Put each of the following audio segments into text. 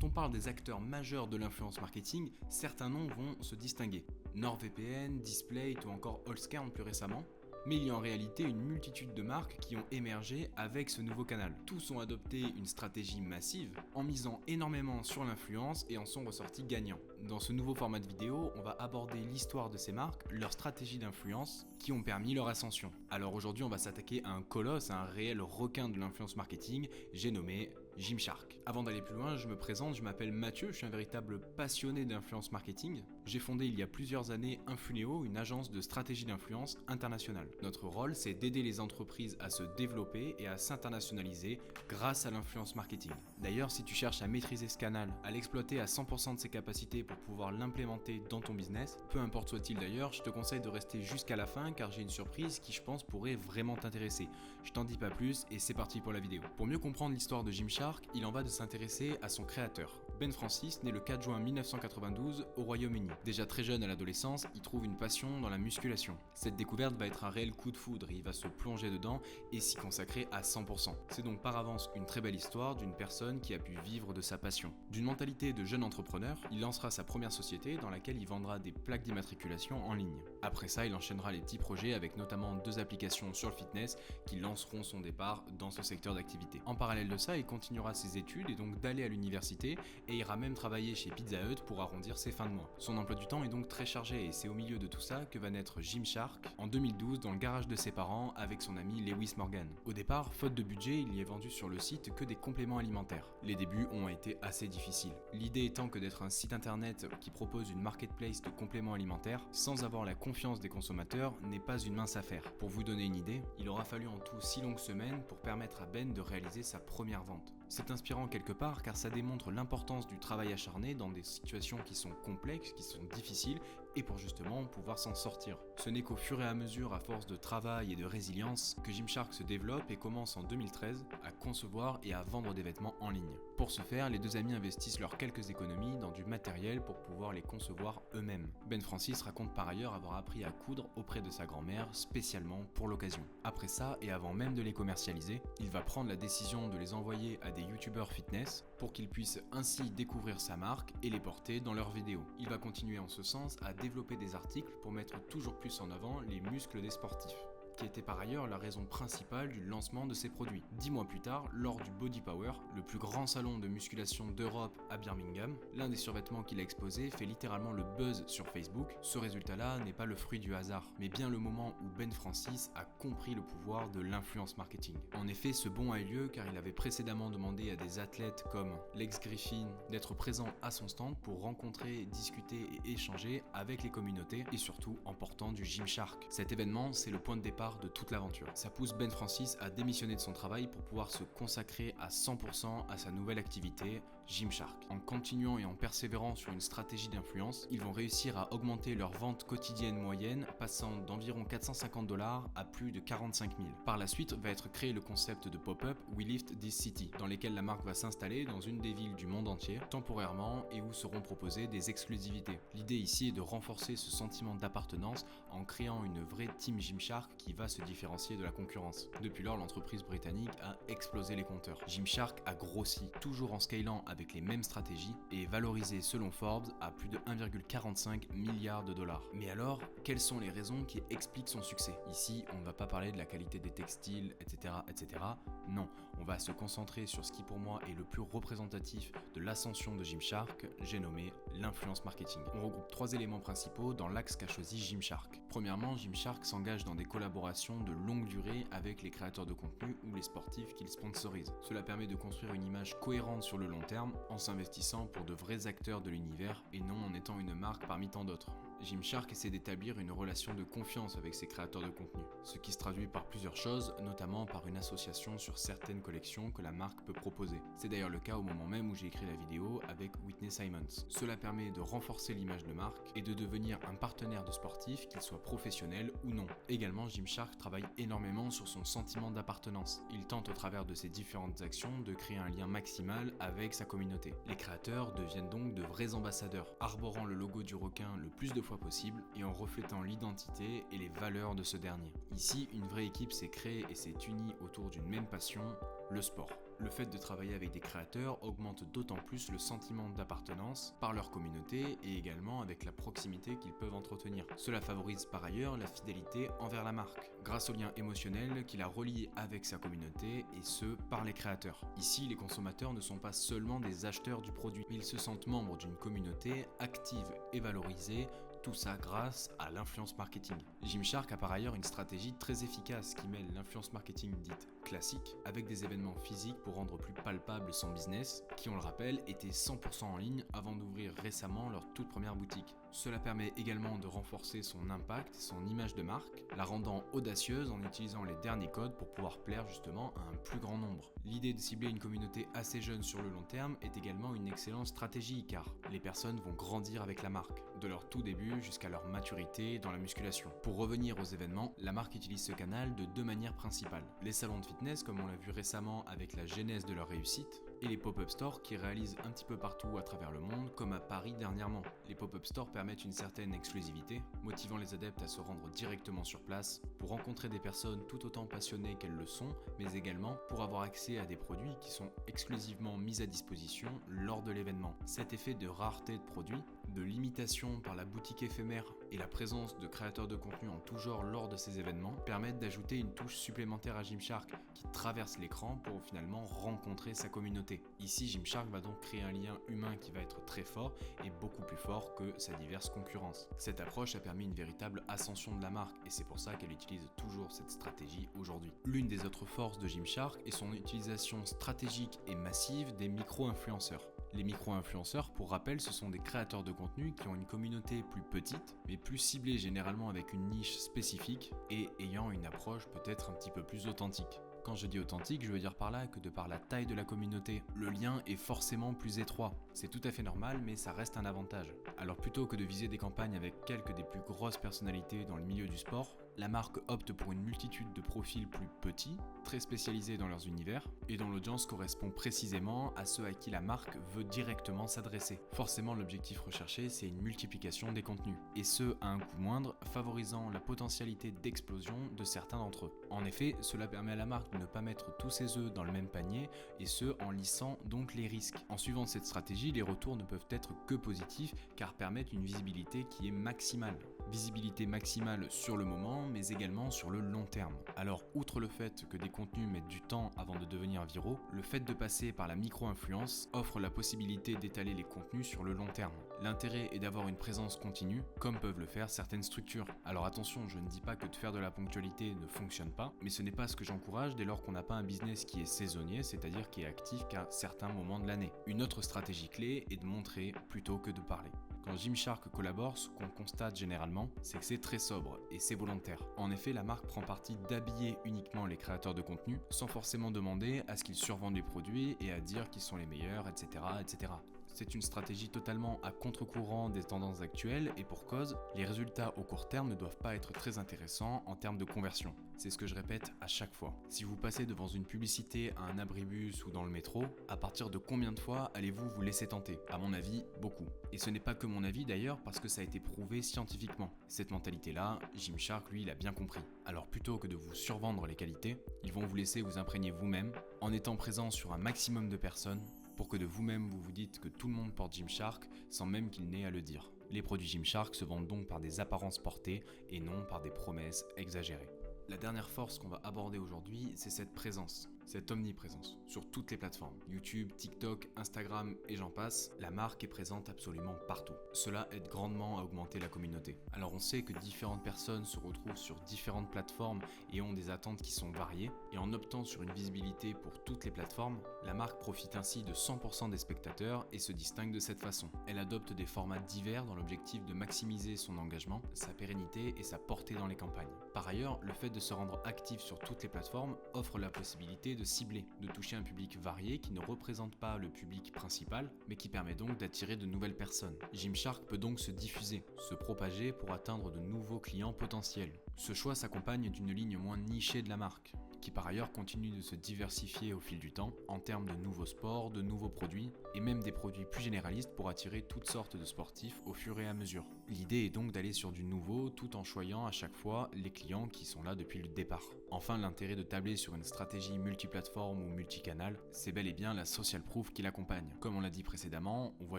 Quand on parle des acteurs majeurs de l'influence marketing, certains noms vont se distinguer. NordVPN, Displate ou encore Allscan plus récemment. Mais il y a en réalité une multitude de marques qui ont émergé avec ce nouveau canal. Tous ont adopté une stratégie massive en misant énormément sur l'influence et en sont ressortis gagnants. Dans ce nouveau format de vidéo, on va aborder l'histoire de ces marques, leur stratégie d'influence qui ont permis leur ascension. Alors aujourd'hui, on va s'attaquer à un colosse, à un réel requin de l'influence marketing, j'ai nommé Gymshark. Avant d'aller plus loin, je me présente, je m'appelle Mathieu, je suis un véritable passionné d'influence marketing. J'ai fondé il y a plusieurs années Influnéo, une agence de stratégie d'influence internationale. Notre rôle, c'est d'aider les entreprises à se développer et à s'internationaliser grâce à l'influence marketing. D'ailleurs, si tu cherches à maîtriser ce canal, à l'exploiter à 100% de ses capacités pour pouvoir l'implémenter dans ton business, peu importe soit-il d'ailleurs, je te conseille de rester jusqu'à la fin car j'ai une surprise qui je pense pourrait vraiment t'intéresser. Je t'en dis pas plus et c'est parti pour la vidéo. Pour mieux comprendre l'histoire de Gymshark, il en va de s'intéresser à son créateur. Ben Francis naît le 4 juin 1992 au Royaume-Uni. Déjà très jeune à l'adolescence, il trouve une passion dans la musculation. Cette découverte va être un réel coup de foudre, il va se plonger dedans et s'y consacrer à 100%. C'est donc par avance une très belle histoire d'une personne qui a pu vivre de sa passion. D'une mentalité de jeune entrepreneur, il lancera sa première société dans laquelle il vendra des plaques d'immatriculation en ligne. Après ça, il enchaînera les petits projets avec notamment 2 applications sur le fitness qui lanceront son départ dans ce secteur d'activité. En parallèle de ça, il continuera ses études et donc d'aller à l'université et ira même travailler chez Pizza Hut pour arrondir ses fins de mois. Son emploi du temps est donc très chargé et c'est au milieu de tout ça que va naître Gymshark en 2012 dans le garage de ses parents avec son ami Lewis Morgan. Au départ, faute de budget, il y est vendu sur le site que des compléments alimentaires. Les débuts ont été assez difficiles. L'idée étant que d'être un site internet qui propose une marketplace de compléments alimentaires sans avoir la confiance des consommateurs n'est pas une mince affaire. Pour vous donner une idée, il aura fallu en tout 6 longues semaines pour permettre à Ben de réaliser sa première vente. C'est inspirant quelque part car ça démontre l'importance du travail acharné dans des situations qui sont complexes, qui sont difficiles et pour justement pouvoir s'en sortir. Ce n'est qu'au fur et à mesure, à force de travail et de résilience, que Gymshark se développe et commence en 2013 à concevoir et à vendre des vêtements en ligne. Pour ce faire, les 2 amis investissent leurs quelques économies dans du matériel pour pouvoir les concevoir eux-mêmes. Ben Francis raconte par ailleurs avoir appris à coudre auprès de sa grand-mère spécialement pour l'occasion. Après ça, et avant même de les commercialiser, il va prendre la décision de les envoyer à des youtubeurs fitness pour qu'ils puissent ainsi découvrir sa marque et les porter dans leurs vidéos. Il va continuer en ce sens à développer des articles pour mettre toujours plus en avant les muscles des sportifs, qui était par ailleurs la raison principale du lancement de ses produits. 10 mois plus tard, lors du Body Power, le plus grand salon de musculation d'Europe à Birmingham, l'un des survêtements qu'il a exposé fait littéralement le buzz sur Facebook. Ce résultat-là n'est pas le fruit du hasard, mais bien le moment où Ben Francis a compris le pouvoir de l'influence marketing. En effet, ce bond a eu lieu car il avait précédemment demandé à des athlètes comme Lex Griffin d'être présents à son stand pour rencontrer, discuter et échanger avec les communautés et surtout en portant du Gymshark. Cet événement, c'est le point de départ de toute l'aventure. Ça pousse Ben Francis à démissionner de son travail pour pouvoir se consacrer à 100% à sa nouvelle activité, Gymshark. En continuant et en persévérant sur une stratégie d'influence, ils vont réussir à augmenter leur vente quotidienne moyenne, passant d'environ 450 $ à plus de 45 000. Par la suite, va être créé le concept de pop-up We Lift This City, dans lesquels la marque va s'installer dans une des villes du monde entier, temporairement, et où seront proposées des exclusivités. L'idée ici est de renforcer ce sentiment d'appartenance en créant une vraie team Gymshark qui va se différencier de la concurrence. Depuis lors, l'entreprise britannique a explosé les compteurs. Gymshark a grossi, toujours en scalant avec les mêmes stratégies, et est valorisé selon Forbes à plus de 1,45 milliard $. Mais alors, quelles sont les raisons qui expliquent son succès? Ici, on ne va pas parler de la qualité des textiles, etc., etc. Non, on va se concentrer sur ce qui pour moi est le plus représentatif de l'ascension de Gymshark, j'ai nommé l'influence marketing. On regroupe 3 éléments principaux dans l'axe qu'a choisi Gymshark. Premièrement, Gymshark s'engage dans des collaborations de longue durée avec les créateurs de contenu ou les sportifs qu'ils sponsorisent. Cela permet de construire une image cohérente sur le long terme en s'investissant pour de vrais acteurs de l'univers et non en étant une marque parmi tant d'autres. Gymshark essaie d'établir une relation de confiance avec ses créateurs de contenu, ce qui se traduit par plusieurs choses, notamment par une association sur certaines collections que la marque peut proposer. C'est d'ailleurs le cas au moment même où j'ai écrit la vidéo avec Whitney Simmons. Cela permet de renforcer l'image de marque et de devenir un partenaire de sportif, qu'il soit professionnel ou non. Également, Gymshark travaille énormément sur son sentiment d'appartenance. Il tente au travers de ses différentes actions de créer un lien maximal avec sa communauté. Les créateurs deviennent donc de vrais ambassadeurs, arborant le logo du requin le plus de fois possible et en reflétant l'identité et les valeurs de ce dernier. Ici, une vraie équipe s'est créée et s'est unie autour d'une même passion, le sport. Le fait de travailler avec des créateurs augmente d'autant plus le sentiment d'appartenance par leur communauté et également avec la proximité qu'ils peuvent entretenir. Cela favorise par ailleurs la fidélité envers la marque, grâce au lien émotionnel qui la relie avec sa communauté et ce, par les créateurs. Ici, les consommateurs ne sont pas seulement des acheteurs du produit, mais ils se sentent membres d'une communauté active et valorisée, tout ça grâce à l'influence marketing. Gymshark a par ailleurs une stratégie très efficace qui mêle l'influence marketing dite classique avec des événements physiques pour rendre plus palpable son business, qui on le rappelle était 100% en ligne avant d'ouvrir récemment leur toute première boutique. Cela permet également de renforcer son impact et son image de marque, la rendant audacieuse en utilisant les derniers codes pour pouvoir plaire justement à un plus grand nombre. L'idée de cibler une communauté assez jeune sur le long terme est également une excellente stratégie car les personnes vont grandir avec la marque, de leur tout début jusqu'à leur maturité dans la musculation. Pour revenir aux événements, la marque utilise ce canal de deux manières principales. Les salons de fitness comme on l'a vu récemment avec la genèse de leur réussite, et les pop-up stores qui réalisent un petit peu partout à travers le monde, comme à Paris dernièrement. Les pop-up stores permettent une certaine exclusivité, motivant les adeptes à se rendre directement sur place pour rencontrer des personnes tout autant passionnées qu'elles le sont, mais également pour avoir accès à des produits qui sont exclusivement mis à disposition lors de l'événement. Cet effet de rareté de produits, de limitation par la boutique éphémère et la présence de créateurs de contenu en tout genre lors de ces événements permettent d'ajouter une touche supplémentaire à Gymshark qui traverse l'écran pour finalement rencontrer sa communauté. Ici, Gymshark va donc créer un lien humain qui va être très fort et beaucoup plus fort que sa diverse concurrence. Cette approche a permis une véritable ascension de la marque et c'est pour ça qu'elle utilise toujours cette stratégie aujourd'hui. L'une des autres forces de Gymshark est son utilisation stratégique et massive des micro-influenceurs. Les micro-influenceurs, pour rappel, ce sont des créateurs de contenu qui ont une communauté plus petite, mais plus ciblée généralement avec une niche spécifique et ayant une approche peut-être un petit peu plus authentique. Quand je dis authentique, je veux dire par là que de par la taille de la communauté, le lien est forcément plus étroit. C'est tout à fait normal, mais ça reste un avantage. Alors plutôt que de viser des campagnes avec quelques des plus grosses personnalités dans le milieu du sport, la marque opte pour une multitude de profils plus petits, très spécialisés dans leurs univers, et dont l'audience correspond précisément à ceux à qui la marque veut directement s'adresser. Forcément, l'objectif recherché, c'est une multiplication des contenus, et ce, à un coût moindre, favorisant la potentialité d'explosion de certains d'entre eux. En effet, cela permet à la marque de ne pas mettre tous ses œufs dans le même panier, et ce, en lissant donc les risques. En suivant cette stratégie, les retours ne peuvent être que positifs, car permettent une visibilité qui est maximale. Visibilité maximale sur le moment, mais également sur le long terme. Alors, outre le fait que des contenus mettent du temps avant de devenir viraux, le fait de passer par la micro-influence offre la possibilité d'étaler les contenus sur le long terme. L'intérêt est d'avoir une présence continue, comme peuvent le faire certaines structures. Alors attention, je ne dis pas que de faire de la ponctualité ne fonctionne pas, mais ce n'est pas ce que j'encourage dès lors qu'on n'a pas un business qui est saisonnier, c'est-à-dire qui est actif qu'à certains moments de l'année. Une autre stratégie clé est de montrer plutôt que de parler. Quand Gymshark collabore, ce qu'on constate généralement, c'est que c'est très sobre et c'est volontaire. En effet, la marque prend parti d'habiller uniquement les créateurs de contenu sans forcément demander à ce qu'ils survendent les produits et à dire qu'ils sont les meilleurs, etc. etc. C'est une stratégie totalement à contre-courant des tendances actuelles et pour cause, les résultats au court terme ne doivent pas être très intéressants en termes de conversion. C'est ce que je répète à chaque fois. Si vous passez devant une publicité à un abribus ou dans le métro, à partir de combien de fois allez-vous vous laisser tenter? À mon avis, beaucoup. Et ce n'est pas que mon avis d'ailleurs parce que ça a été prouvé scientifiquement. Cette mentalité-là, Gymshark lui l'a bien compris. Alors plutôt que de vous survendre les qualités, ils vont vous laisser vous imprégner vous-même en étant présent sur un maximum de personnes pour que de vous-même vous vous dites que tout le monde porte Gymshark sans même qu'il n'ait à le dire. Les produits Gymshark se vendent donc par des apparences portées et non par des promesses exagérées. La dernière force qu'on va aborder aujourd'hui, c'est cette présence, cette omniprésence sur toutes les plateformes. YouTube, TikTok, Instagram et j'en passe, la marque est présente absolument partout. Cela aide grandement à augmenter la communauté. Alors on sait que différentes personnes se retrouvent sur différentes plateformes et ont des attentes qui sont variées, et en optant sur une visibilité pour toutes les plateformes, la marque profite ainsi de 100% des spectateurs et se distingue de cette façon. Elle adopte des formats divers dans l'objectif de maximiser son engagement, sa pérennité et sa portée dans les campagnes. Par ailleurs, le fait de se rendre actif sur toutes les plateformes offre la possibilité de cibler, de toucher un public varié qui ne représente pas le public principal, mais qui permet donc d'attirer de nouvelles personnes. Gymshark peut donc se diffuser, se propager pour atteindre de nouveaux clients potentiels. Ce choix s'accompagne d'une ligne moins nichée de la marque, qui par ailleurs continue de se diversifier au fil du temps en termes de nouveaux sports, de nouveaux produits et même des produits plus généralistes pour attirer toutes sortes de sportifs au fur et à mesure. L'idée est donc d'aller sur du nouveau tout en choyant à chaque fois les clients qui sont là depuis le départ. Enfin, l'intérêt de tabler sur une stratégie multiplateforme ou multicanal, c'est bel et bien la social proof qui l'accompagne. Comme on l'a dit précédemment, on voit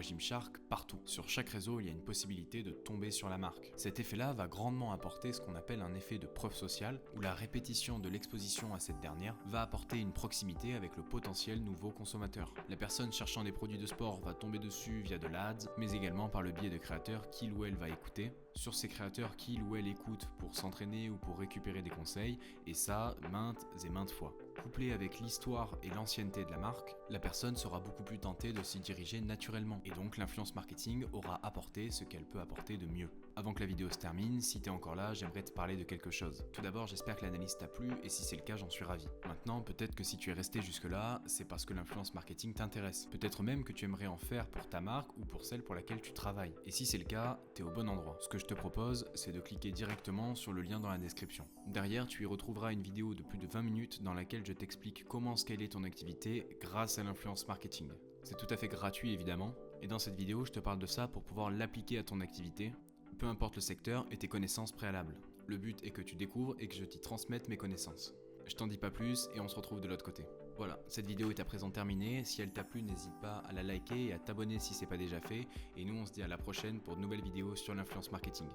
Gymshark partout. Sur chaque réseau, il y a une possibilité de tomber sur la marque. Cet effet-là va grandement apporter ce qu'on appelle un effet de preuve sociale, où la répétition de l'exposition à cette dernière va apporter une proximité avec le potentiel nouveau consommateur. La personne cherchant des produits de sport va tomber dessus via de l'ADS, mais également par le biais de créateurs qu'il ou elle va écouter. Sur ces créateurs qu'il ou elle écoute pour s'entraîner ou pour récupérer des conseils, et ça maintes et maintes fois. Couplé avec l'histoire et l'ancienneté de la marque, la personne sera beaucoup plus tentée de s'y diriger naturellement, et donc l'influence marketing aura apporté ce qu'elle peut apporter de mieux. Avant que la vidéo se termine, si t'es encore là, j'aimerais te parler de quelque chose. Tout d'abord, j'espère que l'analyse t'a plu, et si c'est le cas, j'en suis ravi. Maintenant, peut-être que si tu es resté jusque-là, c'est parce que l'influence marketing t'intéresse. Peut-être même que tu aimerais en faire pour ta marque ou pour celle pour laquelle tu travailles. Et si c'est le cas, t'es au bon endroit. Ce que je te propose, c'est de cliquer directement sur le lien dans la description. Derrière, tu y retrouveras une vidéo de plus de 20 minutes dans laquelle je t'explique comment scaler ton activité grâce à l'influence marketing. C'est tout à fait gratuit évidemment, et dans cette vidéo, je te parle de ça pour pouvoir l'appliquer à ton activité, peu importe le secteur et tes connaissances préalables. Le but est que tu découvres et que je t'y transmette mes connaissances. Je t'en dis pas plus et on se retrouve de l'autre côté. Voilà, cette vidéo est à présent terminée. Si elle t'a plu, n'hésite pas à la liker et à t'abonner si c'est pas déjà fait. Et nous, on se dit à la prochaine pour de nouvelles vidéos sur l'influence marketing.